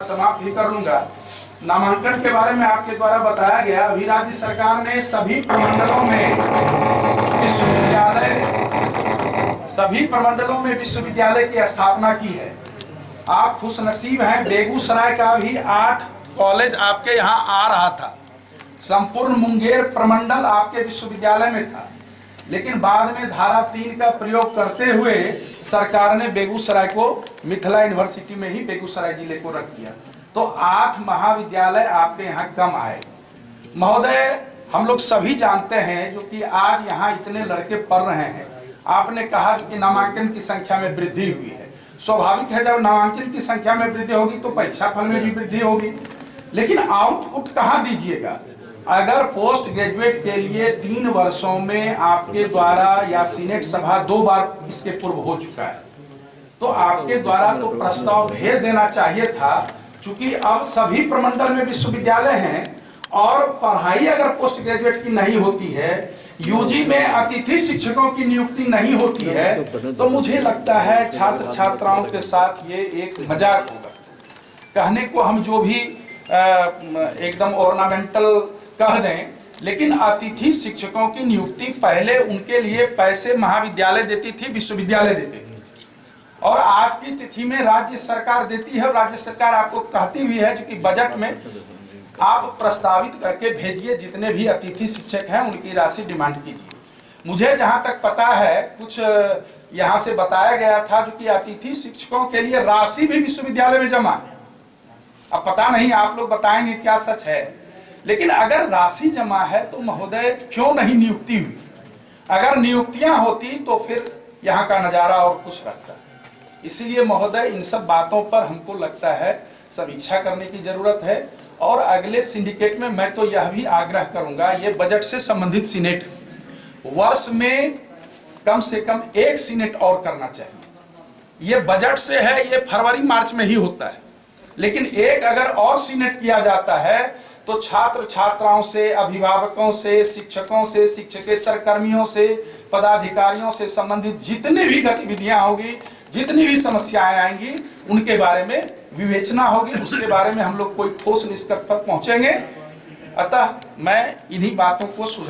समाप्त भी कर लूंगा। नामांकन के बारे में आपके द्वारा बताया गया, अभी राज्य सरकार ने सभी प्रमंडलों में विश्वविद्यालय की स्थापना की है। आप खुशनसीब हैं, बेगूसराय का भी 8 कॉलेज आपके यहाँ आ रहा था। संपूर्ण मुंगेर प्रमंडल आपके विश्वविद्यालय में था, लेकिन बाद में धारा 3 का प्रयोग करते हुए सरकार ने बेगूसराय को मिथिला यूनिवर्सिटी में ही बेगूसराय जिले को रख दिया। तो 8 महाविद्यालय आपके यहाँ कम आए। महोदय, हम लोग सभी जानते हैं जो कि आज यहाँ इतने लड़के पढ़ रहे हैं। आपने कहा कि नामांकन की संख्या में वृद्धि हुई है। स्वाभाविक है, जब नामांकन की संख्या में वृद्धि होगी तो परीक्षा फल में भी वृद्धि होगी, लेकिन आउटपुट कहाँ दीजिएगा? अगर पोस्ट ग्रेजुएट के लिए 3 वर्षों में आपके द्वारा या सीनेट सभा 2 बार इसके पूर्व हो चुका है, तो आपके द्वारा तो प्रस्ताव भेज देना चाहिए था। चूंकि अब सभी प्रमंडल में विश्वविद्यालय हैं और पढ़ाई अगर पोस्ट ग्रेजुएट की नहीं होती है, यूजी में अतिथि शिक्षकों की नियुक्ति नहीं होती है, तो मुझे लगता है छात्र छात्राओं के साथ ये एक मजाक होगा। कहने को हम जो भी एकदम ऑर्नामेंटल कह दें, लेकिन अतिथि शिक्षकों की नियुक्ति पहले उनके लिए पैसे महाविद्यालय देती थी, विश्वविद्यालय देते थे, और आज की तिथि में राज्य सरकार देती है। राज्य सरकार आपको कहती हुई है जो कि बजट में आप प्रस्तावित करके भेजिए, जितने भी अतिथि शिक्षक हैं उनकी राशि डिमांड कीजिए। मुझे जहां तक पता है, कुछ यहां से बताया गया था जो कि अतिथि शिक्षकों के लिए राशि भी विश्वविद्यालय में जमा है। अब पता नहीं, आप लोग बताएंगे क्या सच है, लेकिन अगर राशि जमा है तो महोदय क्यों नहीं नियुक्ति हुई? अगर नियुक्तियां होती तो फिर यहाँ का नजारा और कुछ रहता। इसलिए महोदय, इन सब बातों पर हमको लगता है समीक्षा करने की जरूरत है। और अगले सिंडिकेट में मैं तो यह भी आग्रह करूंगा, ये बजट से संबंधित सीनेट वर्ष में कम से कम 1 सीनेट और करना चाहिए। ये बजट से है, ये फरवरी मार्च में ही होता है, लेकिन एक अगर और सीनेट किया जाता है तो छात्र छात्राओं से, अभिभावकों से, शिक्षकों से, शिक्षकेतर कर्मियों से, पदाधिकारियों से संबंधित जितनी भी गतिविधियां होगी, जितनी भी समस्याएं आएंगी, उनके बारे में विवेचना होगी। उसके बारे में हम लोग कोई ठोस निष्कर्ष पर पहुंचेंगे। अतः मैं इन्हीं बातों को सुझाव